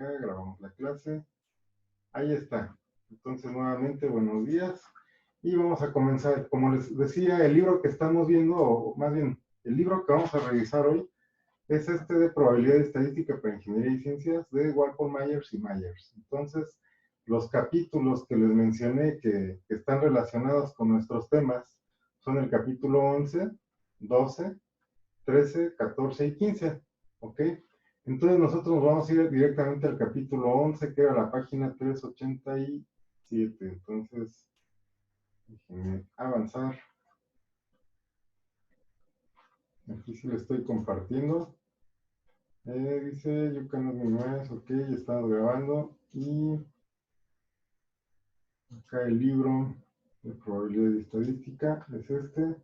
acá, grabamos la clase. Ahí está. Entonces, nuevamente, buenos días. Y vamos a comenzar. Como les decía, el libro que estamos viendo, o más bien, el libro que vamos a revisar hoy, es este de Probabilidad y Estadística para Ingeniería y Ciencias de Walpole Myers y Myers. Entonces, los capítulos que les mencioné que están relacionados con nuestros temas son el capítulo 11, 12, 13, 14 y 15. ¿Ok? Entonces nosotros nos vamos a ir directamente al capítulo 11, que era la página 387. Entonces, déjenme avanzar. Aquí sí le estoy compartiendo. Dice, you cannot minimize, ok, ya estamos grabando. Y acá el libro de probabilidad y estadística es este.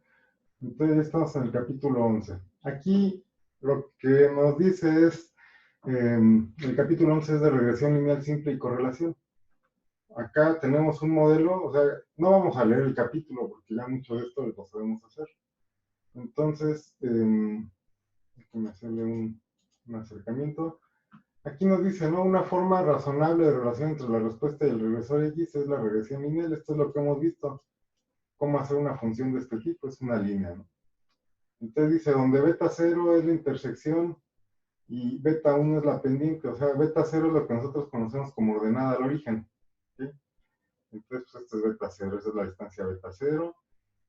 Entonces ya estamos en el capítulo 11. Aquí lo que nos dice es, el capítulo 11 es de regresión lineal simple y correlación. Acá tenemos un modelo, o sea, no vamos a leer el capítulo porque ya mucho de esto lo sabemos hacer. Entonces, déjenme hacerle un acercamiento. Aquí nos dice, ¿no? Una forma razonable de relación entre la respuesta y el regresor X es la regresión lineal. Esto es lo que hemos visto. Cómo hacer una función de este tipo, es una línea, ¿no? Entonces dice, donde beta 0 es la intersección y beta 1 es la pendiente. O sea, beta 0 es lo que nosotros conocemos como ordenada al origen. ¿Sí? Entonces, pues esto es beta 0, esa es la distancia beta 0.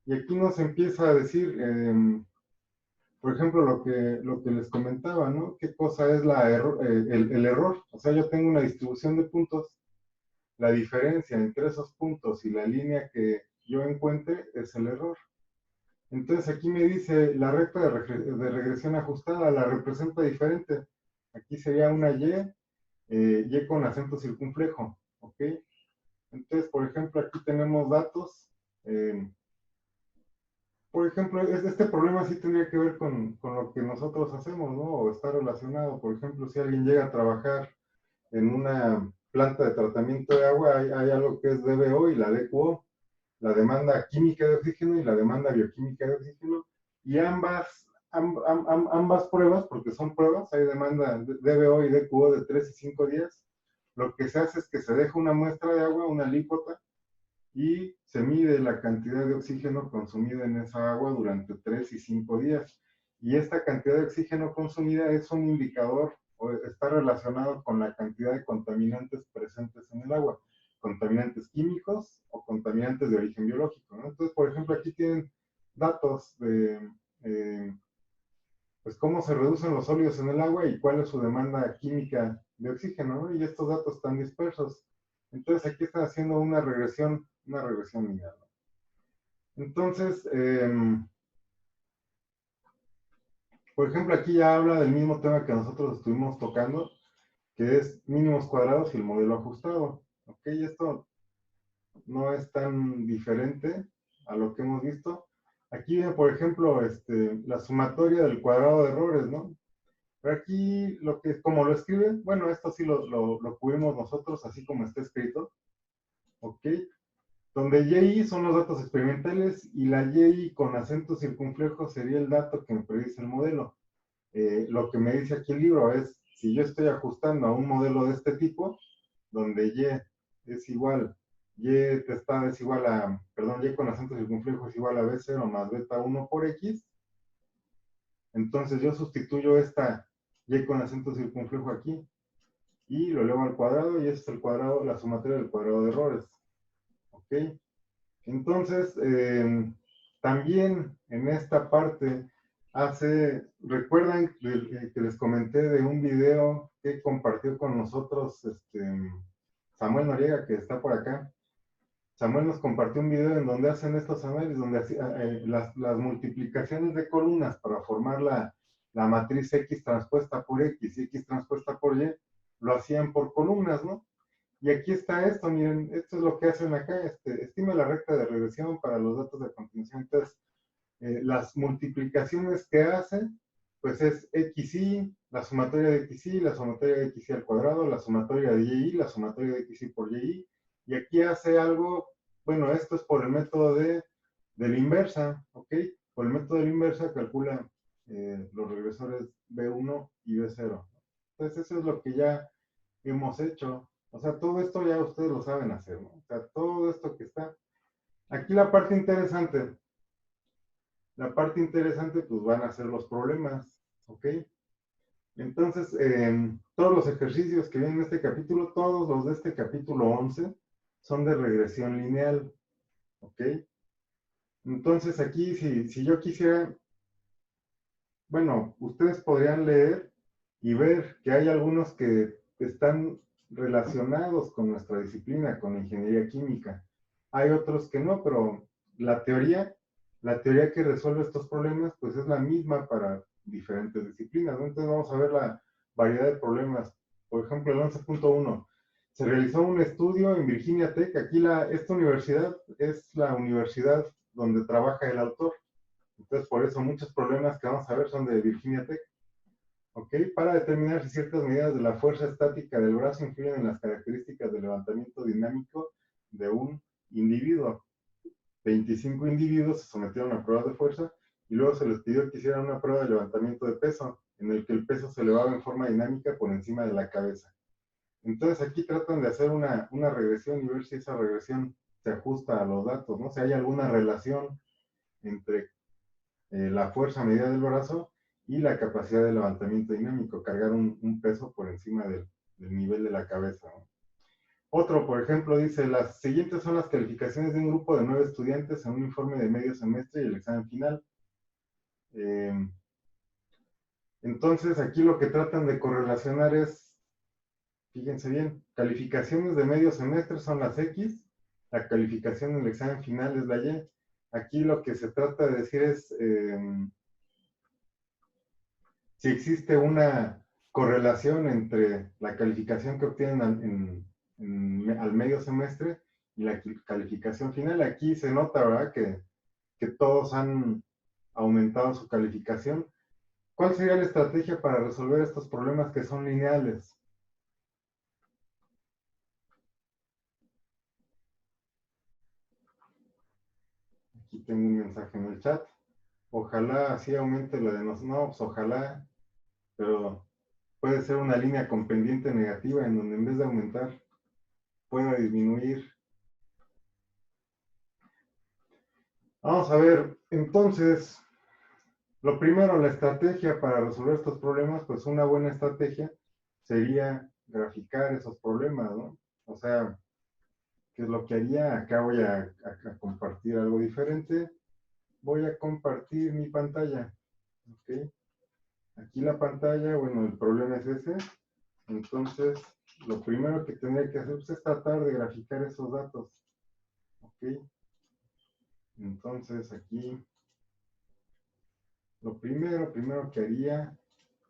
Y aquí nos empieza a decir, por ejemplo, lo que les comentaba, ¿no? ¿Qué cosa es el error? O sea, yo tengo una distribución de puntos, la diferencia entre esos puntos y la línea que yo encuentre es el error. Entonces aquí me dice la recta de regresión ajustada, la representa diferente. Aquí sería una Y con acento circunflejo, ¿ok? Entonces, por ejemplo, aquí tenemos datos. Por ejemplo, este problema sí tendría que ver con lo que nosotros hacemos, ¿no? O está relacionado. Por ejemplo, si alguien llega a trabajar en una planta de tratamiento de agua, hay algo que es DBO y la DQO, la demanda química de oxígeno y la demanda bioquímica de oxígeno, y ambas pruebas, porque son pruebas, hay demanda DBO y DQO de 3 y 5 días, lo que se hace es que se deja una muestra de agua, una alícuota, y se mide la cantidad de oxígeno consumida en esa agua durante 3 y 5 días. Y esta cantidad de oxígeno consumida es un indicador o está relacionado con la cantidad de contaminantes presentes en el agua, contaminantes químicos o contaminantes de origen biológico, ¿no? Entonces, por ejemplo, aquí tienen datos de pues cómo se reducen los óleos en el agua y cuál es su demanda química de oxígeno, ¿no? Y estos datos están dispersos. Entonces aquí están haciendo una regresión lineal. Entonces, por ejemplo, aquí ya habla del mismo tema que nosotros estuvimos tocando, que es mínimos cuadrados y el modelo ajustado. Ok, esto no es tan diferente a lo que hemos visto. Aquí viene, por ejemplo, la sumatoria del cuadrado de errores, ¿no? Pero aquí, como lo escriben, bueno, esto sí lo cubrimos nosotros, así como está escrito, ¿ok? Donde YI son los datos experimentales y la YI con acento circunflejo sería el dato que me predice el modelo. Lo que me dice aquí el libro es, si yo estoy ajustando a un modelo de este tipo, donde Y es igual, Y testada es igual a, perdón, Y con acento circunflejo es igual a B0 más beta 1 por X, entonces yo sustituyo esta Y con acento circunflejo aquí y lo elevo al cuadrado y este es el cuadrado, la sumatoria del cuadrado de errores. ¿Ok? Entonces, también en esta parte recuerdan que les comenté de un video que compartió con nosotros Samuel Noriega, que está por acá. Samuel nos compartió un video en donde hacen estos análisis, donde las multiplicaciones de columnas para formar la matriz X transpuesta por X y X transpuesta por Y, lo hacían por columnas, ¿no? Y aquí está esto, miren, esto es lo que hacen acá, estima la recta de regresión para los datos de continuación. Entonces, las multiplicaciones que hacen, pues es XY, la sumatoria de XY, la sumatoria de XY al cuadrado, la sumatoria de YY, la sumatoria de XY por YY, y aquí hace algo, bueno, esto es por el método de la inversa, ¿ok? Por el método de la inversa calcula los regresores B1 y B0. Entonces, eso es lo que ya hemos hecho. O sea, todo esto ya ustedes lo saben hacer, ¿no? O sea, todo esto que está. Aquí la parte interesante pues van a ser los problemas, ¿ok? Entonces, todos los ejercicios que vienen en este capítulo, todos los de este capítulo 11, son de regresión lineal, ¿ok? Entonces aquí, si yo quisiera, bueno, ustedes podrían leer y ver que hay algunos que están relacionados con nuestra disciplina, con la ingeniería química. Hay otros que no, pero la teoría que resuelve estos problemas, pues es la misma para diferentes disciplinas, ¿no? Entonces vamos a ver la variedad de problemas. Por ejemplo, el 11.1. Se realizó un estudio en Virginia Tech. Aquí esta universidad es la universidad donde trabaja el autor. Entonces, por eso muchos problemas que vamos a ver son de Virginia Tech. ¿Ok? Para determinar si ciertas medidas de la fuerza estática del brazo influyen en las características del levantamiento dinámico de un individuo. 25 individuos se sometieron a pruebas de fuerza y luego se les pidió que hicieran una prueba de levantamiento de peso, en el que el peso se elevaba en forma dinámica por encima de la cabeza. Entonces aquí tratan de hacer una regresión y ver si esa regresión se ajusta a los datos, ¿no? Si hay alguna relación entre la fuerza medida del brazo y la capacidad de levantamiento dinámico, cargar un peso por encima del nivel de la cabeza, ¿no? Otro, por ejemplo, dice, las siguientes son las calificaciones de un grupo de 9 estudiantes en un informe de medio semestre y el examen final. Entonces, aquí lo que tratan de correlacionar es, fíjense bien, calificaciones de medio semestre son las X, la calificación del examen final es la Y. Aquí lo que se trata de decir es si existe una correlación entre la calificación que obtienen al medio semestre y la calificación final. Aquí se nota, ¿verdad?, que todos han aumentado su calificación. ¿Cuál sería la estrategia para resolver estos problemas que son lineales? Aquí tengo un mensaje en el chat. Ojalá así aumente lo de nosotros. No, pues ojalá, pero puede ser una línea con pendiente negativa en donde en vez de aumentar pueda disminuir. Vamos a ver, entonces, lo primero, la estrategia para resolver estos problemas, pues una buena estrategia sería graficar esos problemas, ¿no? O sea, ¿qué es lo que haría? Acá voy a compartir algo diferente. Voy a compartir mi pantalla, ¿ok? Aquí la pantalla, bueno, el problema es ese. Entonces, lo primero que tendría que hacer pues, es tratar de graficar esos datos, ¿ok? Entonces, aquí, lo primero que haría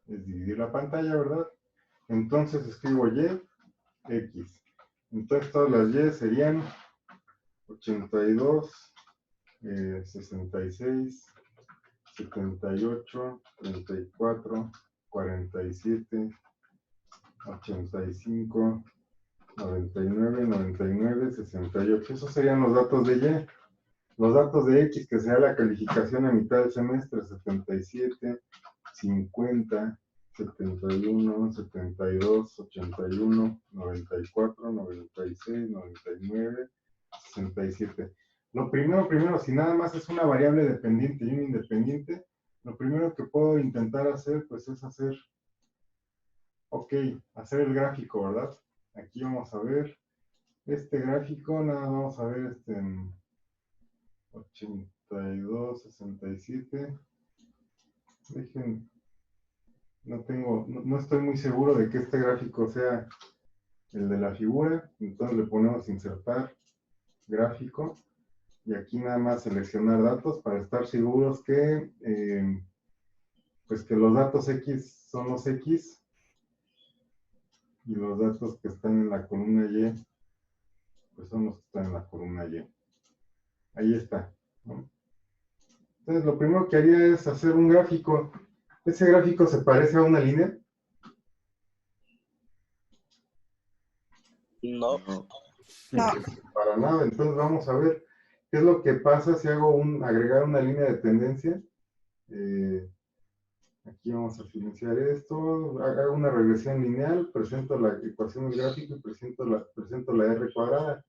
es dividir la pantalla, ¿verdad? Entonces escribo Y, X. Entonces todas las Y serían 82, 66, 78, 34, 47, 85, 99, 99, 68. Esos serían los datos de Y. Los datos de X, que sea la calificación a mitad del semestre, 77, 50, 71, 72, 81, 94, 96, 99, 67. Lo primero, si nada más es una variable dependiente y un independiente, lo primero que puedo intentar hacer, pues es hacer el gráfico, ¿verdad? Aquí vamos a ver este gráfico, nada más vamos a ver este 82, 67. Dejen, no estoy muy seguro de que este gráfico sea el de la figura, entonces le ponemos insertar gráfico y aquí nada más seleccionar datos para estar seguros que pues que los datos X son los X y los datos que están en la columna Y pues son los que están en la columna Y. Ahí está, ¿no? Entonces lo primero que haría es hacer un gráfico. ¿Ese gráfico se parece a una línea? No. No. Para nada. Entonces vamos a ver qué es lo que pasa si hago agregar una línea de tendencia. Aquí vamos a silenciar esto. Hago una regresión lineal, presento la ecuación del gráfico y presento la R cuadrada.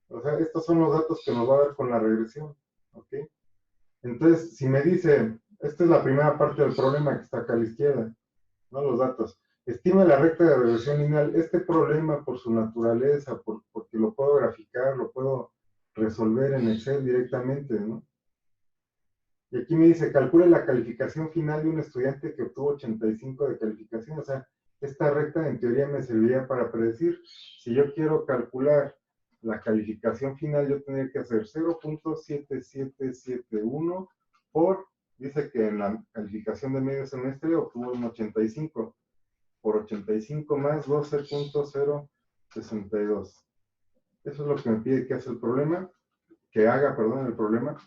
O sea, estos son los datos que nos va a dar con la regresión. ¿Ok? Entonces, si me dice, esta es la primera parte del problema que está acá a la izquierda, ¿no? Los datos. Estime la recta de regresión lineal. Este problema, por su naturaleza, porque lo puedo graficar, lo puedo resolver en Excel directamente, ¿no? Y aquí me dice, calcule la calificación final de un estudiante que obtuvo 85 de calificación. O sea, esta recta en teoría me serviría para predecir. Si yo quiero calcular la calificación final, yo tendría que hacer 0.7771 por, dice que en la calificación de medio semestre obtuvo un 85, por 85 más 12.062. Eso es lo que me pide que hace el problema, que haga, perdón, el problema.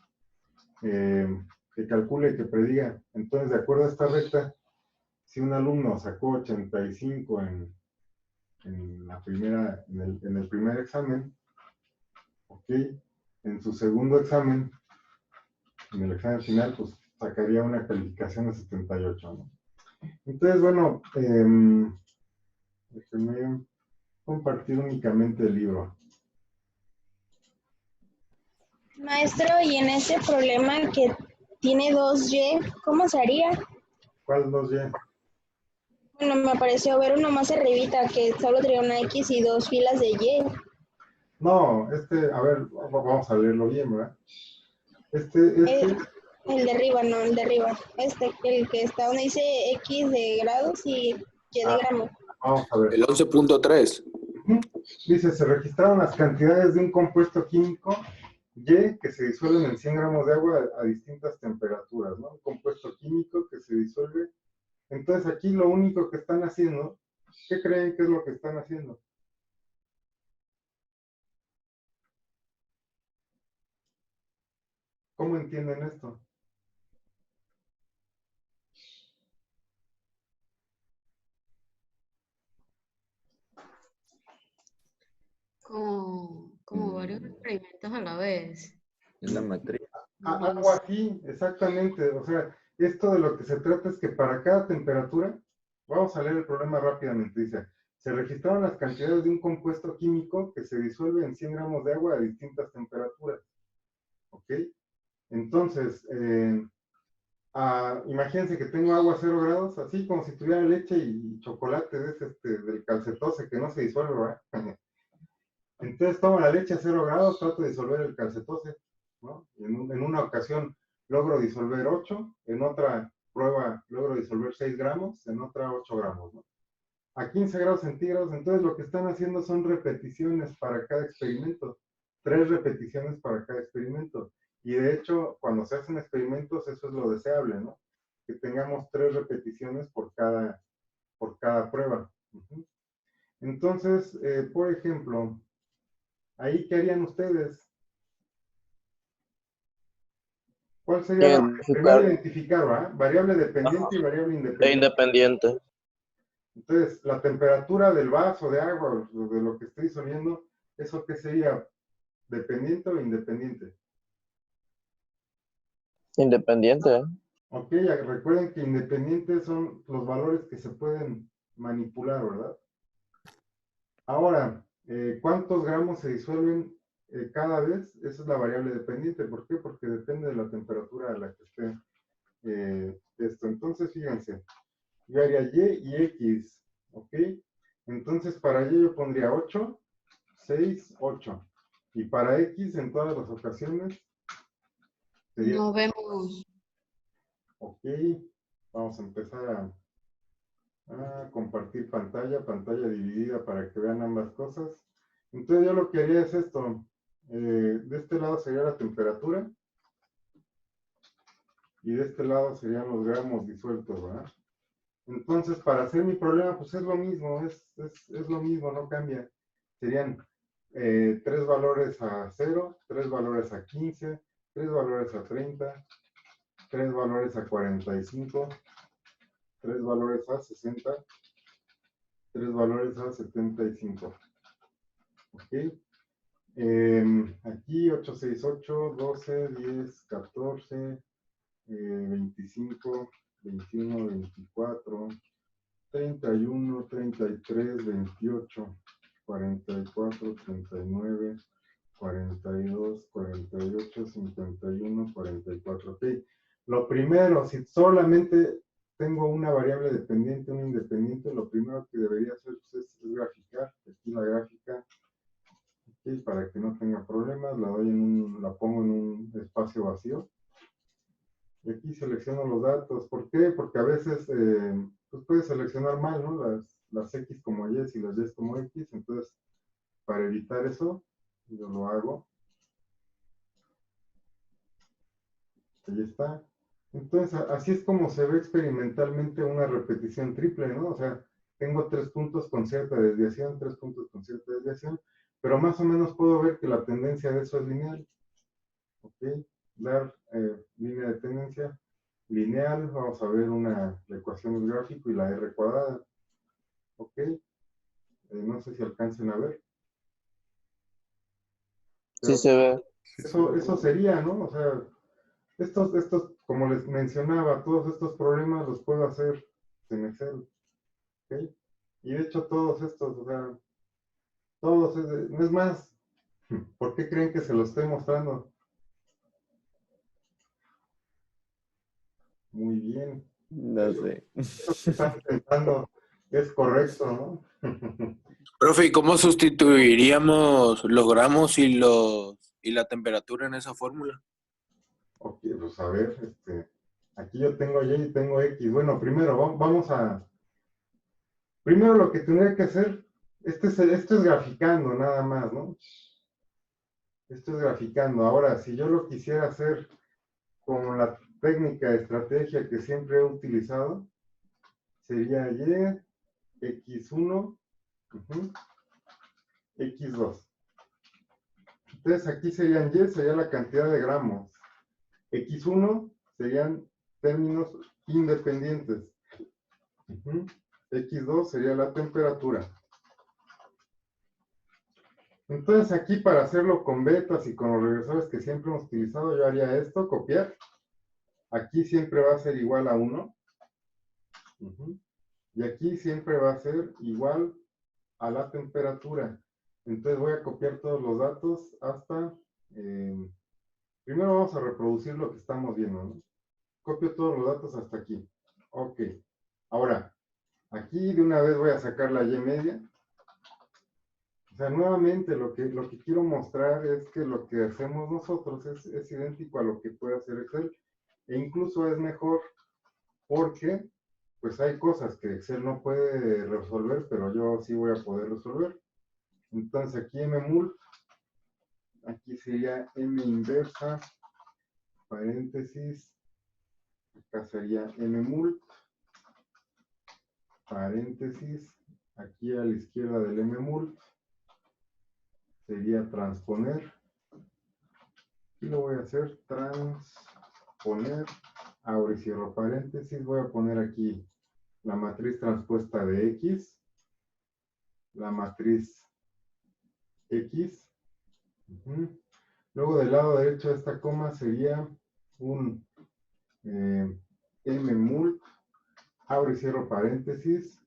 Que calcule y que prediga. Entonces, de acuerdo a esta recta, si un alumno sacó 85 en la primera, en el primer examen, ok, en su segundo examen, en el examen final, pues sacaría una calificación de 78, ¿no? Entonces, bueno, déjenme compartir únicamente el libro. Maestro, y en ese problema que tiene 2y, ¿cómo se haría? ¿Cuál 2Y? Bueno, me pareció ver uno más arribita que solo tenía una X y 2 filas de Y. No, a ver, vamos a leerlo bien, ¿verdad? El de arriba, no, el de arriba. El que está donde dice X de grados y Y de gramos. Vamos a ver. El 11.3. Dice, se registraron las cantidades de un compuesto químico Y que se disuelven en 100 gramos de agua a distintas temperaturas, ¿no? Un compuesto químico que se disuelve. Entonces aquí lo único que están haciendo, ¿qué creen que es lo que están haciendo? ¿Cómo entienden esto? Como varios experimentos a la vez. En la matriz. Algo así, exactamente. O sea, esto de lo que se trata es que para cada temperatura, vamos a leer el problema rápidamente, dice, se registraron las cantidades de un compuesto químico que se disuelve en 100 gramos de agua a distintas temperaturas. ¿Ok? Entonces, imagínense que tengo agua a 0 grados, así como si tuviera leche y chocolate del calcetose que no se disuelve, ¿verdad? Entonces tomo la leche a 0 grados, trato de disolver el calcetose, ¿no? En una ocasión logro disolver 8, en otra prueba logro disolver 6 gramos, en otra 8 gramos, ¿no? A 15 grados centígrados, entonces lo que están haciendo son repeticiones para cada experimento, 3 repeticiones para cada experimento. Y de hecho, cuando se hacen experimentos, eso es lo deseable, ¿no? Que tengamos 3 repeticiones por cada prueba. Entonces, por ejemplo, ahí, ¿qué harían ustedes? ¿Cuál sería la primera identificar, ¿va? Variable dependiente y variable independiente. Independiente. Entonces, la temperatura del vaso de agua, de lo que estoy disolviendo, ¿eso qué sería? ¿Dependiente o independiente? Independiente. Ok, recuerden que independientes son los valores que se pueden manipular, ¿verdad? Ahora, ¿cuántos gramos se disuelven cada vez? Esa es la variable dependiente. ¿Por qué? Porque depende de la temperatura a la que esté esto. Entonces, fíjense, yo haría Y y X, ¿ok? Entonces, para Y yo pondría 8, 6, 8. Y para X, en todas las ocasiones, sería... Nos vemos. Ok, vamos a empezar a compartir pantalla dividida para que vean ambas cosas. Entonces yo lo que haría es esto. De este lado sería la temperatura y de este lado serían los gramos disueltos, ¿verdad? Entonces, para hacer mi problema, pues es lo mismo, es lo mismo, no cambia. Serían 3 valores a 0, 3 valores a 15, 3 valores a 30, 3 valores a 45, 3 valores a 60, 3 valores a 75. ¿Ok? Aquí 8, 6, 8, 12, 10, 14, 25, 21, 24, 31, 33, 28, 44, 39, 42, 48, 51, 44. Ok. Lo primero, si solamente tengo una variable dependiente, una independiente, lo primero que debería hacer pues, es graficar. Aquí la gráfica, okay, para que no tenga problemas, la pongo en un espacio vacío. Y aquí selecciono los datos. ¿Por qué? Porque a veces pues puedes seleccionar mal, ¿no? Las X como Y y las Y como X. Entonces, para evitar eso, yo lo hago. Ahí está. Entonces, así es como se ve experimentalmente una repetición triple, ¿no? O sea, tengo 3 puntos con cierta desviación, 3 puntos con cierta desviación, pero más o menos puedo ver que la tendencia de eso es lineal. ¿Ok? Dar línea de tendencia lineal, vamos a ver la ecuación del gráfico y la R cuadrada. ¿Ok? No sé si alcancen a ver. Sí se ve. Eso sería, ¿no? O sea, estos, como les mencionaba, todos estos problemas los puedo hacer en Excel. ¿Ok? Y de hecho todos estos, o sea, todos, no es más, ¿por qué creen que se los estoy mostrando? Muy bien. No sé. Eso que están pensando es correcto, ¿no? Profe, ¿y cómo sustituiríamos los gramos y la temperatura en esa fórmula? Ok, pues a ver, aquí yo tengo Y y tengo X. Bueno, primero primero lo que tendría que hacer, esto es graficando nada más, ¿no? Esto es graficando. Ahora, si yo lo quisiera hacer con la técnica de estrategia que siempre he utilizado, sería Y, X1, X2. Entonces aquí serían Y, sería la cantidad de gramos. X1 serían términos independientes. X2 sería la temperatura. Entonces aquí para hacerlo con betas y con los regresores que siempre hemos utilizado, yo haría esto, copiar. Aquí siempre va a ser igual a 1. Y aquí siempre va a ser igual a la temperatura. Entonces voy a copiar todos los datos hasta... primero vamos a reproducir lo que estamos viendo, ¿no? Copio todos los datos hasta aquí. Ok. Ahora, aquí de una vez voy a sacar la Y media. O sea, nuevamente lo que quiero mostrar es que lo que hacemos nosotros es idéntico a lo que puede hacer Excel. E incluso es mejor porque pues hay cosas que Excel no puede resolver, pero yo sí voy a poder resolver. Entonces aquí mmul, aquí sería M inversa, paréntesis, acá sería mmul, paréntesis, aquí a la izquierda del mmul, sería transponer. Y lo voy a hacer transponer, ahora y cierro paréntesis, voy a poner aquí la matriz transpuesta de X, la matriz X. Luego del lado derecho de esta coma sería un mmul, abro y cierro paréntesis.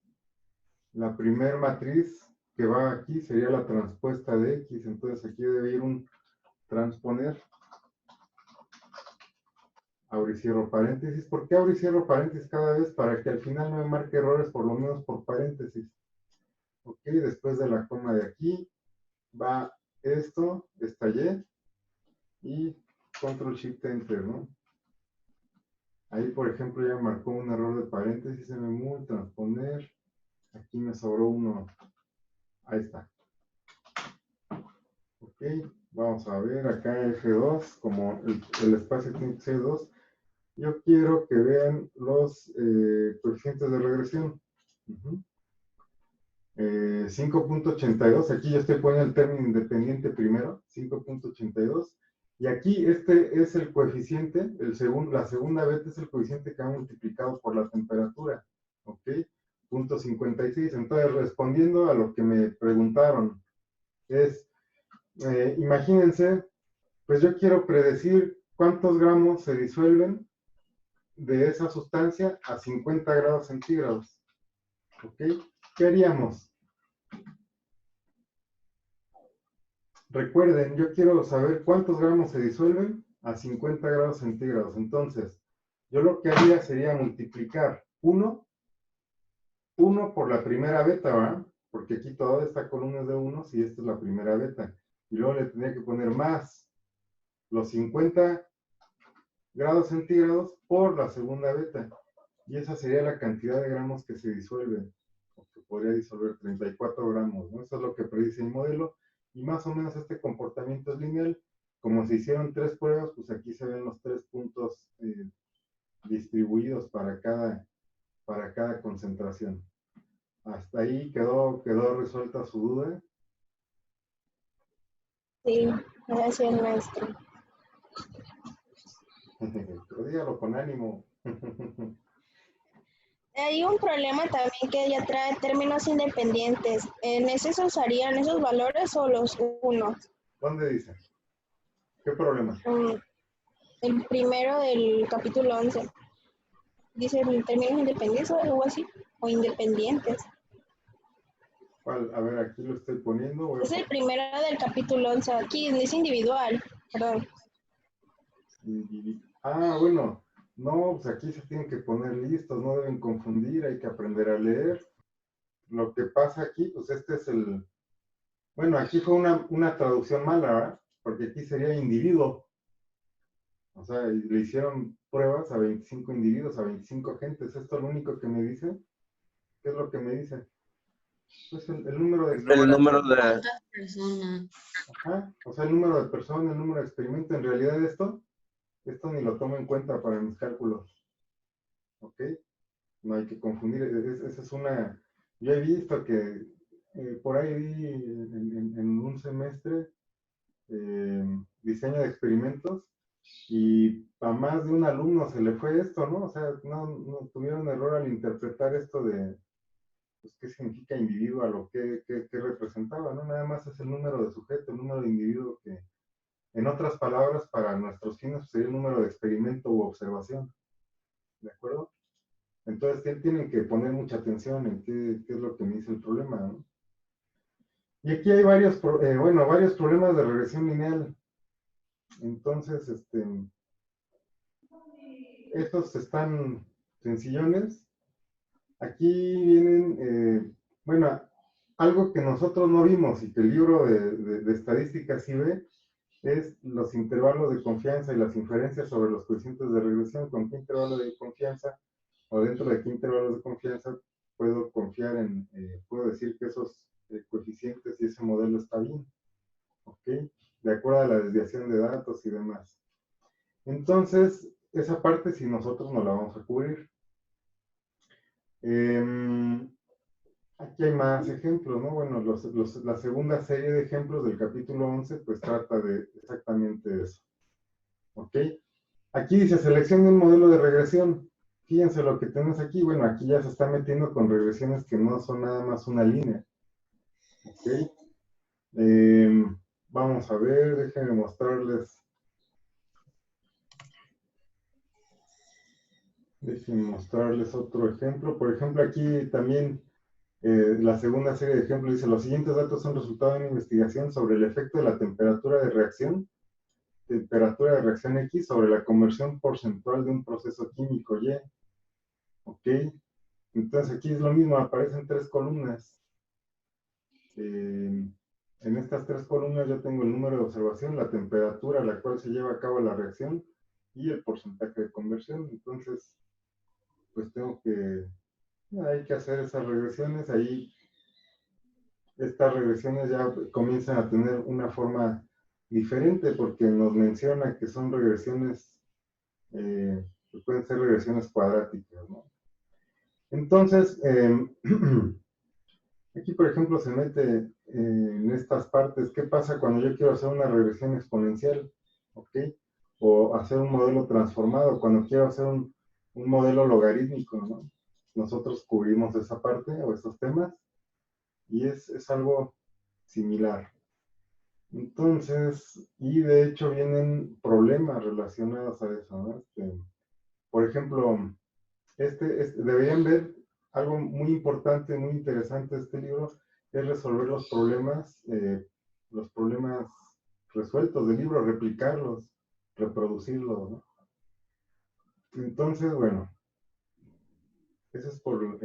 La primer matriz que va aquí sería la transpuesta de X, entonces aquí debe ir un transponer. Abro y cierro paréntesis. ¿Por qué abro y cierro paréntesis cada vez? Para que al final no me marque errores, por lo menos por paréntesis. Ok, después de la coma de aquí, va esto, esta y Control Shift Enter, ¿no? Ahí, por ejemplo, ya marcó un error de paréntesis, mmul, transponer. Aquí me sobró uno. Ahí está. Ok, vamos a ver acá F2, como el espacio tiene que ser 2. Yo quiero que vean los coeficientes de regresión. 5.82, aquí yo estoy poniendo el término independiente primero, 5.82. Y aquí este es el coeficiente, la segunda beta es el coeficiente que ha multiplicado por la temperatura. ¿Ok? 0.56. Entonces, respondiendo a lo que me preguntaron, imagínense, pues yo quiero predecir cuántos gramos se disuelven de esa sustancia a 50 grados centígrados. ¿Ok? ¿Qué haríamos? Recuerden, yo quiero saber cuántos gramos se disuelven a 50 grados centígrados. Entonces, yo lo que haría sería multiplicar 1 por la primera beta, ¿verdad? Porque aquí toda esta columna es de 1 y esta es la primera beta. Y luego le tendría que poner más los 50 grados centígrados por la segunda beta. Y esa sería la cantidad de gramos que se disuelve. O que podría disolver 34 gramos, ¿no? Eso es lo que predice el modelo. Y más o menos este comportamiento es lineal. Como se hicieron 3 pruebas, pues aquí se ven los 3 puntos distribuidos para cada concentración. Hasta ahí quedó resuelta su duda. Sí, gracias, maestro. Pero dígalo con ánimo. Hay un problema también que ya trae términos independientes. ¿En ese se usarían esos valores o los unos? ¿Dónde dice? ¿Qué problema? El primero del capítulo 11. Dice términos independientes o algo así. O independientes. ¿Cuál? A ver, aquí lo estoy poniendo. Voy a Es el primero del capítulo 11. Aquí dice individual. Perdón. Ah, bueno. No, pues aquí se tienen que poner listos, no deben confundir, hay que aprender a leer. Lo que pasa aquí, pues este es el... Bueno, aquí fue una traducción mala, ¿verdad? Porque aquí sería individuo. O sea, y le hicieron pruebas a 25 individuos, a 25 agentes. ¿Esto es lo único que me dice? ¿Qué es lo que me dice? Pues el número de... El número de... ¿Cuántas personas? Ajá, o sea, el número de personas, el número de experimentos. En realidad esto ni lo tomo en cuenta para mis cálculos. ¿Ok? No hay que confundir. Esa es una... Yo he visto que por ahí vi en un semestre diseño de experimentos y a más de un alumno se le fue esto, ¿no? O sea, no tuvieron error al interpretar esto de pues, qué significa individual o qué representaba, ¿no? Nada más es el número de sujeto, el número de individuo que, en otras palabras, para nuestros fines sería el número de experimento u observación. ¿De acuerdo? Entonces tienen que poner mucha atención en qué es lo que me dice el problema, ¿no? Y aquí hay varios problemas de regresión lineal. Entonces, estos están sencillones. Aquí vienen, algo que nosotros no vimos y que el libro de estadística sí ve, es los intervalos de confianza y las inferencias sobre los coeficientes de regresión. ¿Con qué intervalo de confianza o dentro de qué intervalos de confianza puedo confiar puedo decir que esos coeficientes y ese modelo está bien? ¿Ok? De acuerdo a la desviación de datos y demás. Entonces, esa parte sí nosotros no la vamos a cubrir. Aquí hay más ejemplos, ¿no? Bueno, la segunda serie de ejemplos del capítulo 11, pues trata de exactamente eso. ¿Ok? Aquí dice, seleccione un modelo de regresión. Fíjense lo que tenemos aquí. Bueno, aquí ya se está metiendo con regresiones que no son nada más una línea. ¿Ok? Vamos a ver, déjenme mostrarles. Déjenme mostrarles otro ejemplo. Por ejemplo, aquí también la segunda serie de ejemplos dice, los siguientes datos son resultado de una investigación sobre el efecto de la temperatura de reacción X sobre la conversión porcentual de un proceso químico Y. ¿Ok? Entonces aquí es lo mismo, aparecen 3 columnas. En estas 3 columnas yo tengo el número de observación, la temperatura a la cual se lleva a cabo la reacción y el porcentaje de conversión. Entonces, pues hay que hacer esas regresiones. Ahí estas regresiones ya comienzan a tener una forma diferente porque nos menciona que son regresiones, que pueden ser regresiones cuadráticas, ¿no? Entonces, aquí por ejemplo se mete en estas partes, ¿qué pasa cuando yo quiero hacer una regresión exponencial? ¿Ok? O hacer un modelo transformado, cuando quiero hacer un modelo logarítmico, ¿no? Nosotros cubrimos esa parte o esos temas y es algo similar. Entonces, y de hecho vienen problemas relacionados a eso, ¿no? por ejemplo, deberían ver algo muy importante, muy interesante de este libro, es resolver los problemas resueltos del libro, replicarlos, reproducirlos, ¿no? Entonces, bueno, eso es por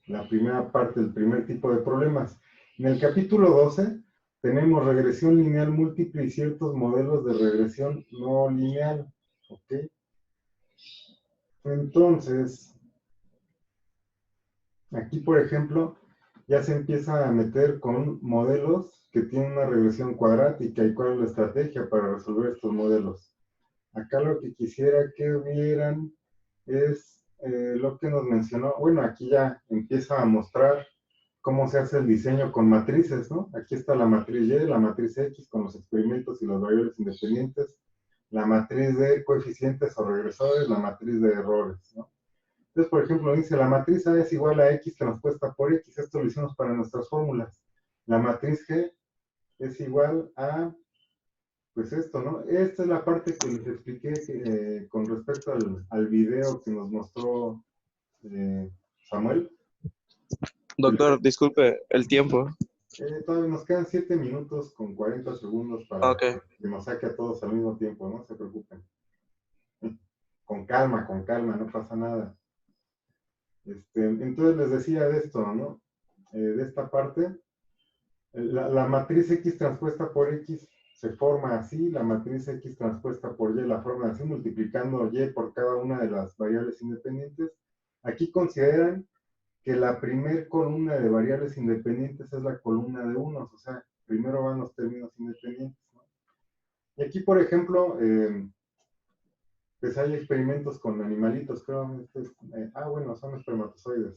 la primera parte, el primer tipo de problemas. En el capítulo 12 tenemos regresión lineal múltiple y ciertos modelos de regresión no lineal, ¿ok? Entonces, aquí, por ejemplo, ya se empieza a meter con modelos que tienen una regresión cuadrática y cuál es la estrategia para resolver estos modelos. Acá lo que quisiera que vieran es lo que nos mencionó. Bueno, aquí ya empieza a mostrar cómo se hace el diseño con matrices, ¿no? Aquí está la matriz Y, la matriz X con los experimentos y las variables independientes, la matriz de coeficientes o regresores, la matriz de errores, ¿no? Entonces, por ejemplo, dice la matriz A es igual a X transpuesta por X. Esto lo hicimos para nuestras fórmulas. La matriz G es igual a, pues esto, ¿no? Esta es la parte que les expliqué con respecto al video que nos mostró Samuel. Doctor, disculpe, el tiempo. Todavía nos quedan 7 minutos con 40 segundos para Ok. que nos saque a todos al mismo tiempo, no se preocupen. Con calma, no pasa nada. Entonces les decía de esto, ¿no? De esta parte, la matriz X transpuesta por X se forma así, la matriz X transpuesta por Y la forma así, multiplicando Y por cada una de las variables independientes. Aquí consideran que la primer columna de variables independientes es la columna de unos, o sea, primero van los términos independientes, ¿no? Y aquí, por ejemplo, pues hay experimentos con animalitos, creo. Bueno, son espermatozoides.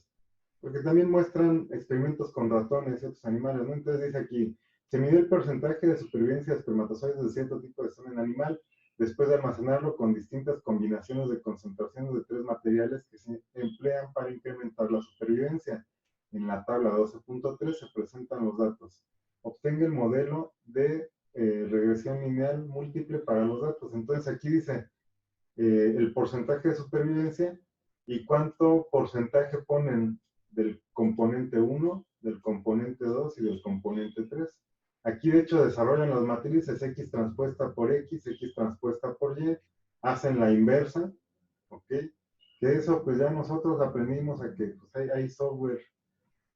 Porque también muestran experimentos con ratones y otros animales, ¿no? Entonces dice aquí, se midió el porcentaje de supervivencia de espermatozoides de cierto tipo de semen animal después de almacenarlo con distintas combinaciones de concentraciones de 3 materiales que se emplean para incrementar la supervivencia. En la tabla 12.3 se presentan los datos. Obtenga el modelo de regresión lineal múltiple para los datos. Entonces aquí dice el porcentaje de supervivencia y cuánto porcentaje ponen del componente 1, del componente 2 y del componente 3. Aquí de hecho desarrollan las matrices X transpuesta por X, X transpuesta por Y, hacen la inversa, ¿ok? Que eso pues ya nosotros aprendimos a que pues, hay software,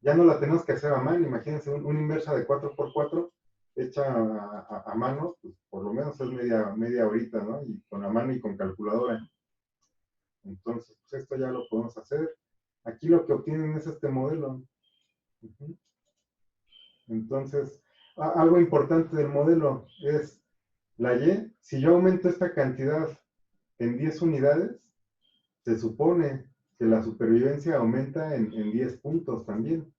ya no la tenemos que hacer a mano, imagínense una inversa de 4x4 hecha a mano, pues por lo menos es media horita, ¿no? Y con la mano y con calculadora. Entonces, pues esto ya lo podemos hacer. Aquí lo que obtienen es este modelo. Entonces, algo importante del modelo es la Y. Si yo aumento esta cantidad en 10 unidades, se supone que la supervivencia aumenta en 10 puntos también.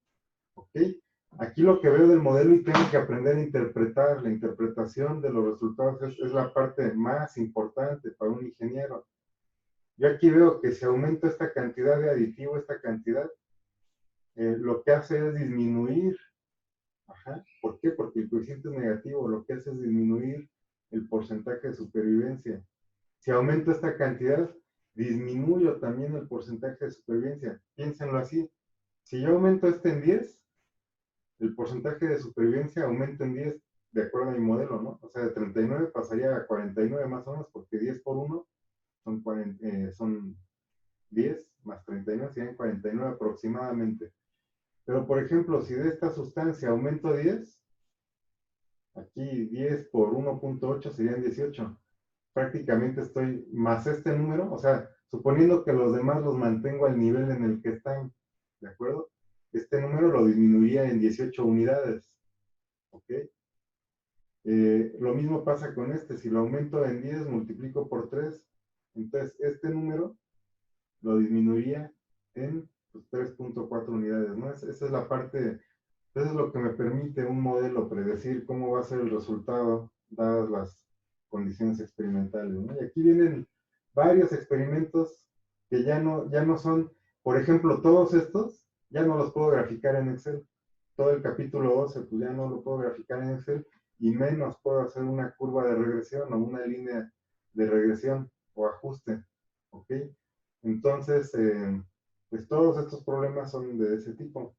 ¿Ok? Aquí lo que veo del modelo y tengo que aprender a interpretar, la interpretación de los resultados es la parte más importante para un ingeniero. Yo aquí veo que si aumento esta cantidad de aditivo, esta cantidad, lo que hace es disminuir. Ajá. ¿Por qué? Porque el coeficiente es negativo, lo que hace es disminuir el porcentaje de supervivencia. Si aumento esta cantidad, disminuyo también el porcentaje de supervivencia. Piénsenlo así. Si yo aumento este en 10, el porcentaje de supervivencia aumenta en 10 de acuerdo a mi modelo, ¿no? O sea, de 39 pasaría a 49 más o menos, porque 10 por 1 son 10 más 39 serían 49 aproximadamente. Pero, por ejemplo, si de esta sustancia aumento 10, aquí 10 por 1.8 serían 18. Prácticamente estoy más este número, o sea, suponiendo que los demás los mantengo al nivel en el que están, ¿de acuerdo? Este número lo disminuiría en 18 unidades, ¿ok? Lo mismo pasa con este, si lo aumento en 10, multiplico por 3, entonces este número lo disminuiría en pues, 3.4 unidades, ¿no? Esa es la parte, eso es lo que me permite un modelo predecir cómo va a ser el resultado dadas las condiciones experimentales, ¿no? Y aquí vienen varios experimentos que ya no son, por ejemplo, todos estos ya no los puedo graficar en Excel. Todo el capítulo 12 pues ya no lo puedo graficar en Excel y menos puedo hacer una curva de regresión o una línea de regresión o ajuste. ¿ok? Entonces, pues todos estos problemas son de ese tipo.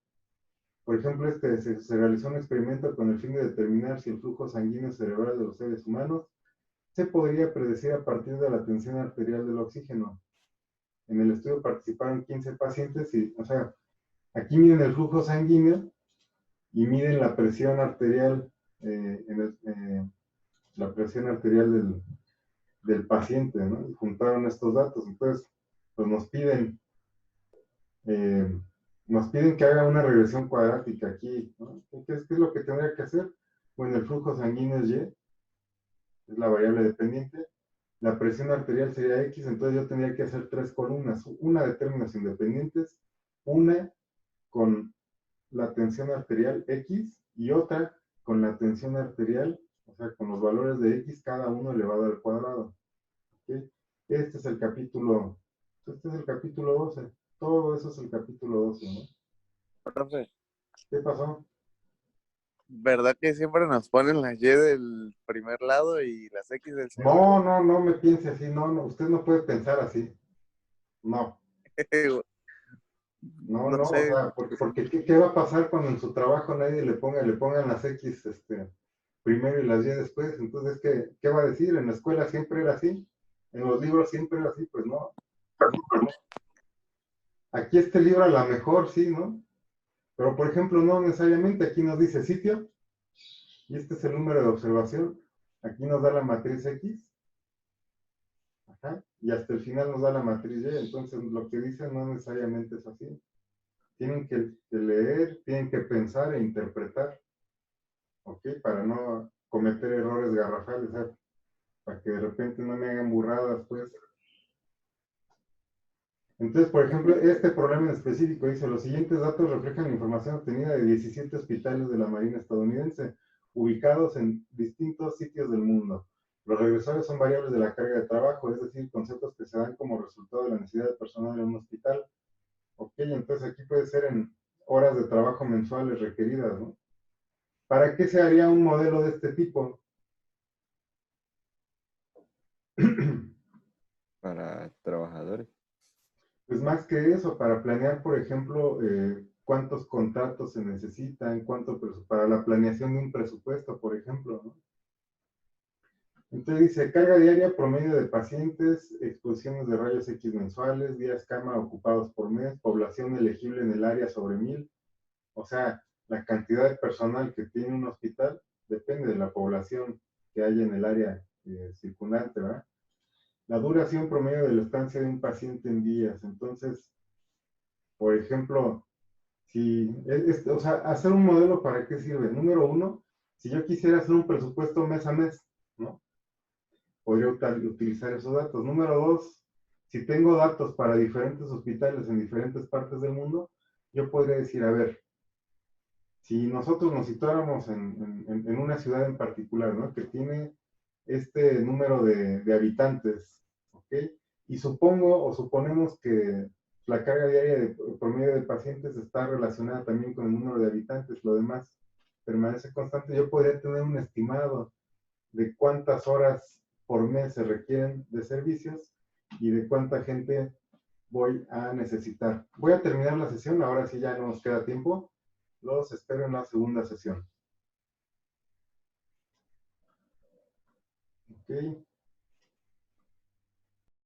Por ejemplo, se realizó un experimento con el fin de determinar si el flujo sanguíneo cerebral de los seres humanos se podría predecir a partir de la tensión arterial del oxígeno. En el estudio participaron 15 pacientes y, o sea, aquí miden el flujo sanguíneo y miden la presión arterial, la presión arterial del paciente, ¿no? Y juntaron estos datos. Entonces, pues eh, nos piden que haga una regresión cuadrática aquí, ¿no? ¿Qué es lo que tendría que hacer? Bueno, el flujo sanguíneo es Y, es la variable dependiente. La presión arterial sería X, entonces yo tendría que hacer 3 columnas, una de términos independientes, una con la tensión arterial X y otra con la tensión arterial, o sea, con los valores de X, cada uno elevado al cuadrado. ¿Okay? Este es el capítulo 12. Todo eso es el capítulo 12, ¿no? Profe, ¿Qué pasó? ¿verdad que siempre nos ponen las Y del primer lado y las X del No, segundo? no me piense así, no, usted no puede pensar así. No, No o sé, sea, porque ¿qué va a pasar cuando en su trabajo nadie le pongan las X primero y las Y después? Entonces, ¿qué va a decir? En la escuela siempre era así, en los libros siempre era así, pues no. Aquí este libro a lo mejor sí, ¿no? Pero por ejemplo, no necesariamente, aquí nos dice sitio, y este es el número de observación, aquí nos da la matriz X, ajá, y hasta el final nos da la matriz Y, entonces lo que dice no necesariamente es así. Tienen que leer, tienen que pensar e interpretar, ¿ok? Para no cometer errores garrafales, ¿sabes? Para que de repente no me hagan burradas, pues. Entonces, por ejemplo, este problema en específico dice, los siguientes datos reflejan la información obtenida de 17 hospitales de la Marina estadounidense, ubicados en distintos sitios del mundo. Los regresores son variables de la carga de trabajo, es decir, conceptos que se dan como resultado de la necesidad de personal en un hospital. Ok, entonces aquí puede ser en horas de trabajo mensuales requeridas, ¿no? ¿Para qué se haría un modelo de este tipo? Para trabajadores. Pues más que eso, para planear, por ejemplo, cuántos contratos se necesitan, para la planeación de un presupuesto, por ejemplo, ¿no? Entonces dice, carga diaria, promedio de pacientes, exposiciones de rayos X mensuales, días cama ocupados por mes, población elegible en el área sobre 1000. O sea, la cantidad de personal que tiene un hospital depende de la población que haya en el área circundante, ¿verdad? La duración promedio de la estancia de un paciente en días. Entonces, por ejemplo, o sea, hacer un modelo, ¿para qué sirve? Número uno, si yo quisiera hacer un presupuesto mes a mes, ¿no? Podría utilizar esos datos. Número dos, si tengo datos para diferentes hospitales en diferentes partes del mundo, yo podría decir, a ver, si nosotros nos situáramos en una ciudad en particular, ¿no? Que tiene este número de habitantes, ¿ok? Y suponemos que la carga diaria de promedio de pacientes está relacionada también con el número de habitantes, lo demás permanece constante. Yo podría tener un estimado de cuántas horas por mes se requieren de servicios y de cuánta gente voy a necesitar. Voy a terminar la sesión, ahora sí ya no nos queda tiempo. Los espero en la segunda sesión. Ok.